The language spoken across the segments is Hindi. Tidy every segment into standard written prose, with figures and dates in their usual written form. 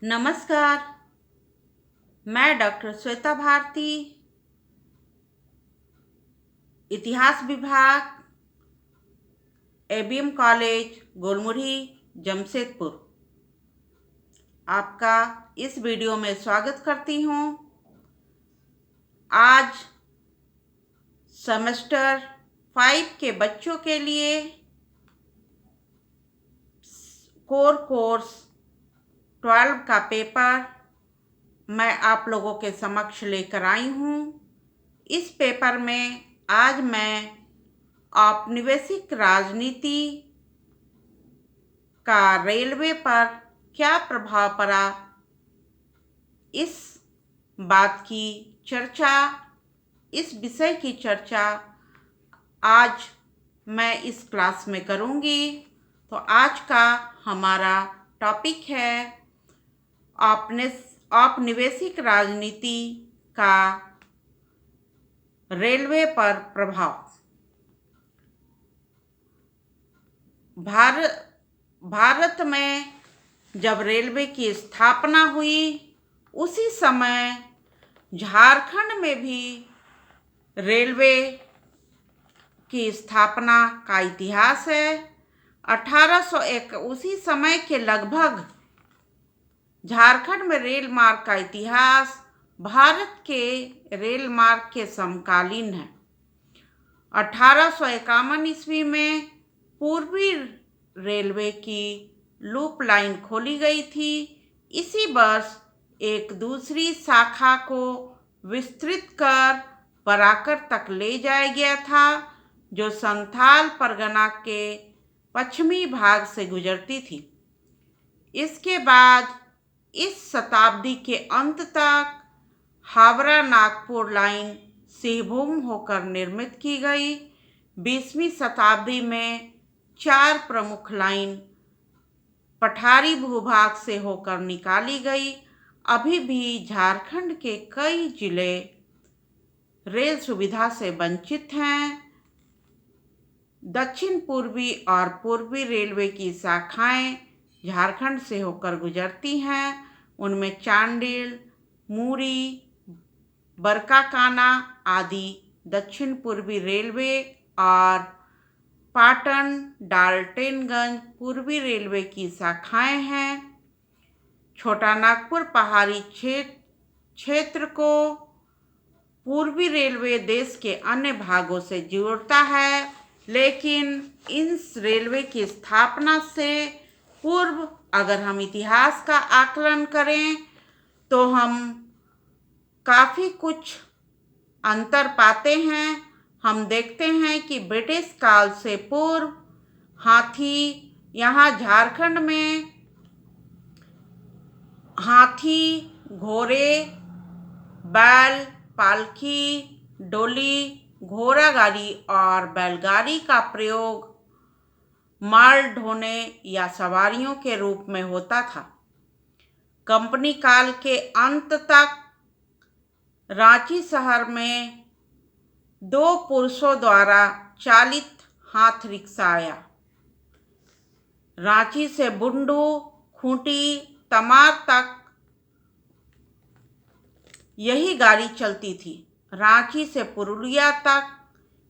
नमस्कार। मैं डॉक्टर श्वेता भारती, इतिहास विभाग, एबीएम कॉलेज गोलमुरी, जमशेदपुर, आपका इस वीडियो में स्वागत करती हूँ। आज सेमेस्टर 5 के बच्चों के लिए कोर्स 12 का पेपर मैं आप लोगों के समक्ष लेकर आई हूँ। इस पेपर में आज मैं औपनिवेशिक राजनीति का रेलवे पर क्या प्रभाव पड़ा, इस बात की चर्चा, इस विषय की चर्चा आज मैं इस क्लास में करूँगी। तो आज का हमारा टॉपिक है औपनिवेशिक राजनीति का रेलवे पर प्रभाव। भारत में जब रेलवे की स्थापना हुई, उसी समय झारखंड में भी रेलवे की स्थापना का इतिहास है। 1801 उसी समय के लगभग झारखंड में रेल मार्ग का इतिहास भारत के रेल मार्ग के समकालीन है। 1851 ईस्वी में पूर्वी रेलवे की लूप लाइन खोली गई थी। इसी वर्ष एक दूसरी शाखा को विस्तृत कर बराकर तक ले जाया गया था, जो संथाल परगना के पश्चिमी भाग से गुजरती थी। इसके बाद इस शताब्दी के अंत तक हावड़ा नागपुर लाइन सिंहभूम होकर निर्मित की गई। 20वीं शताब्दी में 4 प्रमुख लाइन पठारी भूभाग से होकर निकाली गई। अभी भी झारखंड के कई जिले रेल सुविधा से वंचित हैं। दक्षिण पूर्वी और पूर्वी रेलवे की शाखाएं झारखंड से होकर गुजरती हैं। उनमें चांडिल, मूरी, बरकाकाना आदि दक्षिण पूर्वी रेलवे और पाटन, डाल्टनगंज पूर्वी रेलवे की शाखाएं हैं। छोटा नागपुर पहाड़ी क्षेत्र को पूर्वी रेलवे देश के अन्य भागों से जोड़ता है, लेकिन इस रेलवे की स्थापना से पूर्व अगर हम इतिहास का आकलन करें तो हम काफ़ी कुछ अंतर पाते हैं। हम देखते हैं कि ब्रिटिश काल से पूर्व हाथी, यहाँ झारखंड में हाथी, घोड़े, बैल, पालकी, डोली, घोड़ा गाड़ी और बैलगाड़ी का प्रयोग माल ढोने या सवारियों के रूप में होता था। कंपनी काल के अंत तक रांची शहर में 2 पुरुषों द्वारा चालित हाथ रिक्शा आया। रांची से बुंडू, खूंटी, तमार तक यही गाड़ी चलती थी। रांची से पुरुलिया तक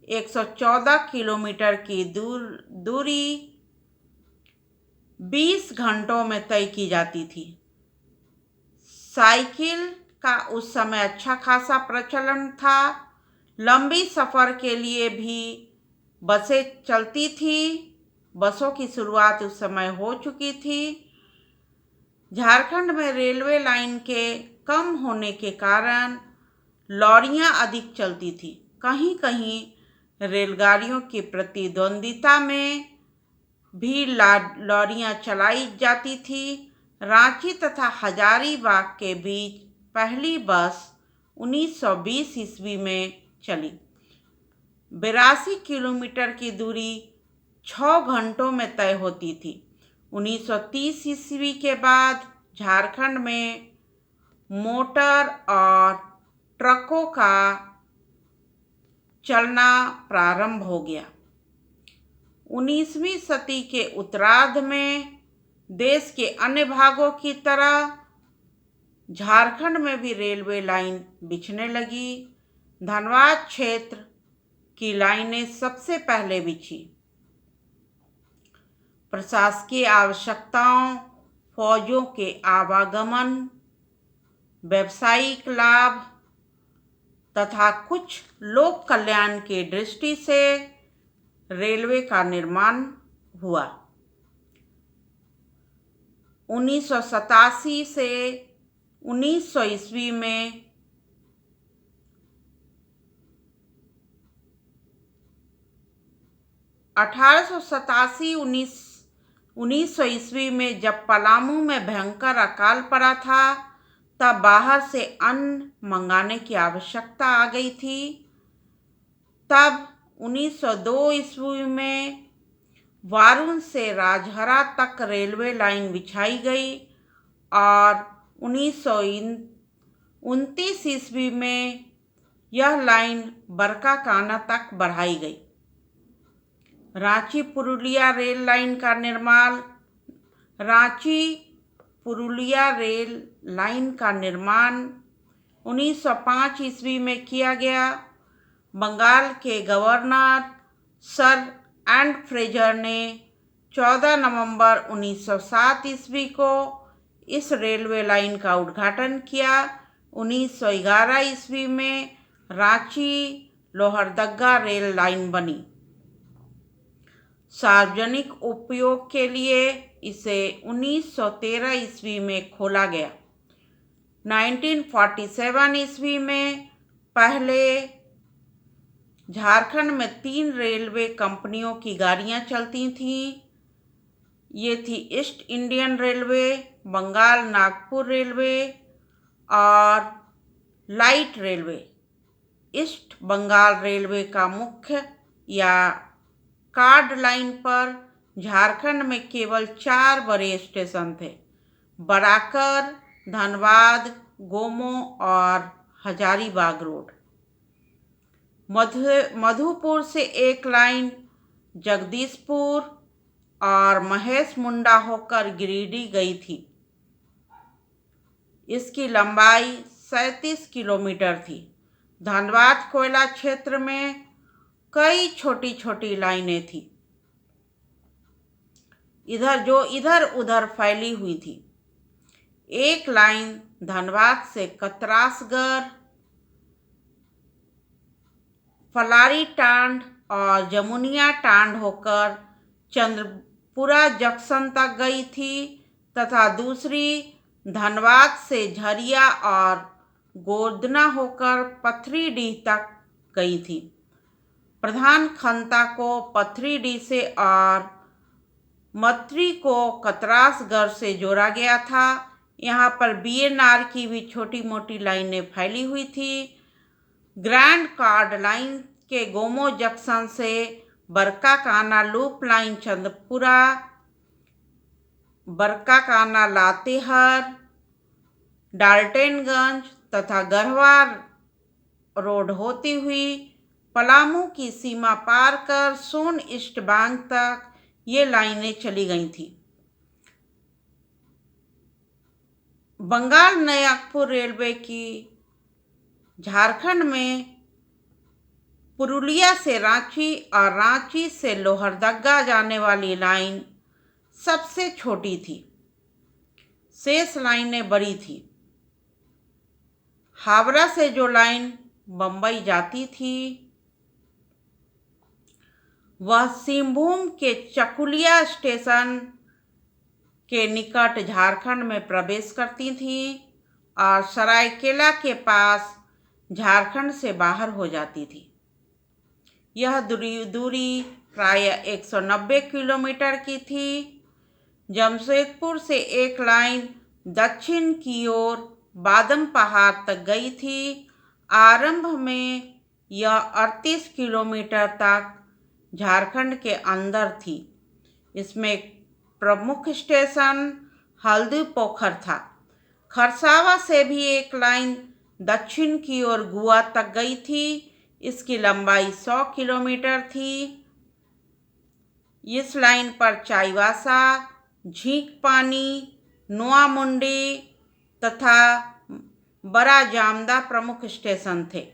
114 किलोमीटर की दूरी 20 घंटों में तय की जाती थी। साइकिल का उस समय अच्छा खासा प्रचलन था। लंबी सफ़र के लिए भी बसें चलती थी। बसों की शुरुआत उस समय हो चुकी थी। झारखंड में रेलवे लाइन के कम होने के कारण लॉरियां अधिक चलती थी। कहीं कहीं रेलगाड़ियों की प्रतिद्वंदिता में भी लॉरियां चलाई जाती थी। रांची तथा हजारीबाग के बीच पहली बस 1920 ईस्वी में चली। 82 किलोमीटर की दूरी 6 घंटों में तय होती थी। 1930 ईस्वी के बाद झारखंड में मोटर और ट्रकों का चलना प्रारंभ हो गया। 19वीं सदी के उत्तरार्ध में देश के अन्य भागों की तरह झारखंड में भी रेलवे लाइन बिछने लगी। धनबाद क्षेत्र की लाइनें सबसे पहले बिछी। प्रशासकीय आवश्यकताओं, फौजों के आवागमन, व्यावसायिक लाभ तथा कुछ लोक कल्याण की दृष्टि से रेलवे का निर्माण हुआ। 1987 से 1900 ईस्वी में 191900 ईस्वी में जब पलामू में भयंकर अकाल पड़ा था, तब बाहर से अन्न मंगाने की आवश्यकता आ गई थी। तब 1902 ईस्वी में वारुण से राजहरा तक रेलवे लाइन बिछाई गई और 1929 ईस्वी में यह लाइन बरकाकाना तक बढ़ाई गई। रांची पुरुलिया रेल लाइन का निर्माण। रांची पुरुलिया रेल लाइन का निर्माण 1905 ईस्वी में किया गया। बंगाल के गवर्नर सर एंड फ्रेजर ने 14 नवंबर 1907 ईस्वी को इस रेलवे लाइन का उद्घाटन किया। 1911 ईस्वी में रांची लोहरदगा रेल लाइन बनी। सार्वजनिक उपयोग के लिए इसे 1913 ईस्वी में खोला गया। 1947 ईस्वी में पहले झारखंड में 3 रेलवे कंपनियों की गाड़ियां चलती थीं। ये थी east Indian railway, Bengal Nagpur railway और light railway. East Bengal railway का मुख्य या कार्ड लाइन पर झारखंड में केवल 4 बड़े स्टेशन थे: बराकर, धनबाद, गोमो और हजारीबाग रोड। मधुपुर से एक लाइन जगदीशपुर और महेश मुंडा होकर गिरिडीह गई थी। इसकी लंबाई 37 किलोमीटर थी। धनबाद कोयला क्षेत्र में कई छोटी छोटी लाइनें थी, इधर उधर फैली हुई थी। एक लाइन धनबाद से कतरासगढ़, फलारी टांड और जमुनिया टांड होकर चंद्रपुरा जंक्शन तक गई थी तथा दूसरी धनबाद से झरिया और गोदना होकर पथरीडीह तक गई थी। प्रधान खंता को पथरीडीह से और मत्री को कतरासगढ़ से जोड़ा गया था। यहाँ पर बीएनआर की भी छोटी मोटी लाइनें फैली हुई थी। ग्रैंड कार्ड लाइन के गोमो जंक्शन से बरकाकाना लूप लाइन चंद्रपुरा, बरकाकाना लातेहार, डाल्टनगंज तथा गढ़वा रोड होती हुई पलामू की सीमा पार कर सोन ईस्ट बैंक तक ये लाइनें चली गई थी। बंगाल नागपुर रेलवे की झारखंड में पुरुलिया से रांची और रांची से लोहरदगा जाने वाली लाइन सबसे छोटी थी। शेष लाइनें बड़ी थी। हावड़ा से जो लाइन बम्बई जाती थी वह सिंहभूम के चकुलिया स्टेशन के निकट झारखंड में प्रवेश करती थी और सरायकेला के पास झारखंड से बाहर हो जाती थी। यह दूरी प्राय 190 किलोमीटर की थी। जमशेदपुर से एक लाइन दक्षिण की ओर बादम पहाड़ तक गई थी। आरंभ में यह 38 किलोमीटर तक झारखंड के अंदर थी। इसमें प्रमुख स्टेशन हल्दी पोखर था। खरसावा से भी एक लाइन दक्षिण की ओर गुआ तक गई थी। इसकी लंबाई 100 किलोमीटर थी। इस लाइन पर चाईबासा, झींकपानी, नोआमुंडी तथा बड़ा जामदा प्रमुख स्टेशन थे।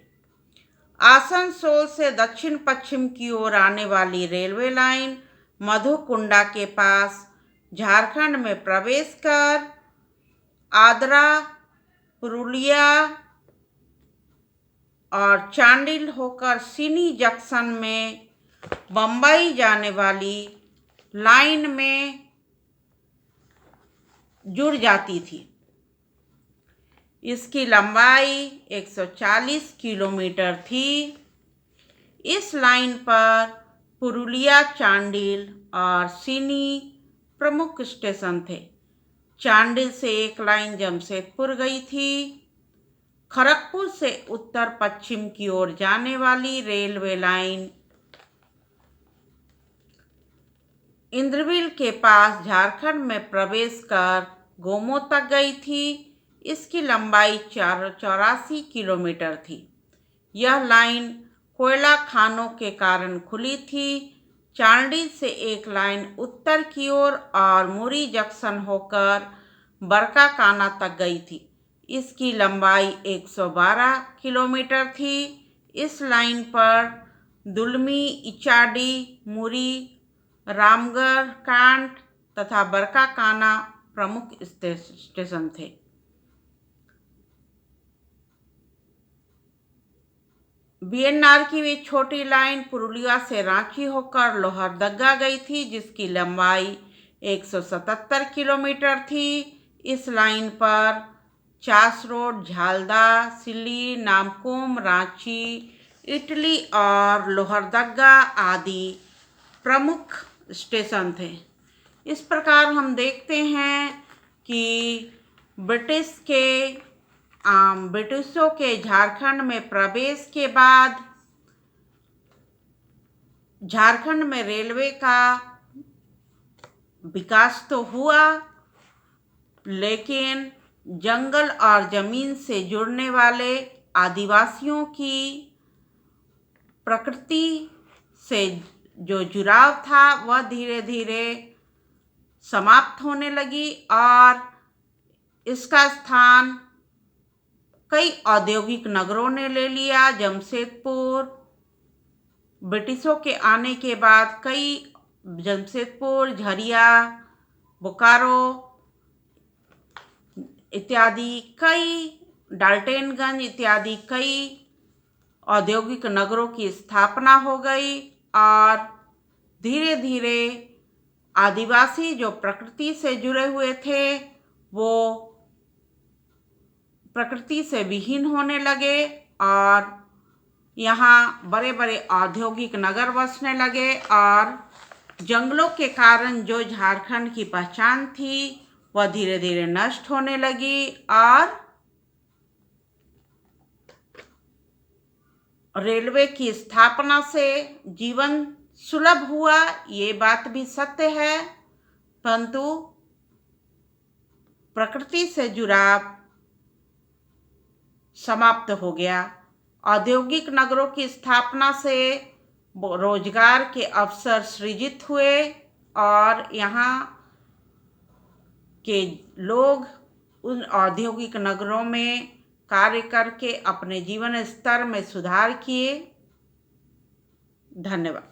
आसनसोल से दक्षिण पश्चिम की ओर आने वाली रेलवे लाइन मधुकुंडा के पास झारखंड में प्रवेश कर आद्रा, पुरुलिया और चांडिल होकर सिनी जंक्शन में बम्बई जाने वाली लाइन में जुड़ जाती थी। इसकी लंबाई 140 किलोमीटर थी। इस लाइन पर पुरुलिया, चांडिल और सिनी प्रमुख स्टेशन थे। चांडिल से एक लाइन जमशेदपुर गई थी। खड़गपुर से उत्तर पश्चिम की ओर जाने वाली रेलवे लाइन इंद्रविल के पास झारखंड में प्रवेश कर गोमो तक गई थी। इसकी लंबाई 84 किलोमीटर थी। यह लाइन कोयला खानों के कारण खुली थी। चांडिल से एक लाइन उत्तर की ओर और मुरी जंक्शन होकर बरकाकाना तक गई थी। इसकी लंबाई 112 किलोमीटर थी। इस लाइन पर दुलमी, इचाडी, मुरी, रामगढ़ कांट तथा बरकाकाना प्रमुख स्टेशन थे। बीएनआर की वे छोटी लाइन पुरुलिया से रांची होकर लोहरदगा गई थी, जिसकी लंबाई 177 किलोमीटर थी। इस लाइन पर चास रोड, झालदा, सिल्ली, नामकुम, रांची, इटली और लोहरदगा आदि प्रमुख स्टेशन थे। इस प्रकार हम देखते हैं कि ब्रिटिशों के झारखंड में प्रवेश के बाद झारखंड में रेलवे का विकास तो हुआ, लेकिन जंगल और जमीन से जुड़ने वाले आदिवासियों की प्रकृति से जो जुड़ाव था वह धीरे धीरे समाप्त होने लगी और इसका स्थान कई औद्योगिक नगरों ने ले लिया। जमशेदपुर ब्रिटिशों के आने के बाद जमशेदपुर, झरिया, बोकारो इत्यादि डाल्टनगंज इत्यादि कई औद्योगिक नगरों की स्थापना हो गई और धीरे धीरे आदिवासी जो प्रकृति से जुड़े हुए थे वो प्रकृति से विहीन होने लगे और यहाँ बड़े बड़े औद्योगिक नगर बसने लगे और जंगलों के कारण जो झारखंड की पहचान थी वह धीरे धीरे नष्ट होने लगी और रेलवे की स्थापना से जीवन सुलभ हुआ। ये बात भी सत्य है, परंतु प्रकृति से जुड़ाव समाप्त हो गया। औद्योगिक नगरों की स्थापना से रोजगार के अवसर सृजित हुए और यहाँ के लोग उन औद्योगिक नगरों में कार्य करके अपने जीवन स्तर में सुधार किए। धन्यवाद।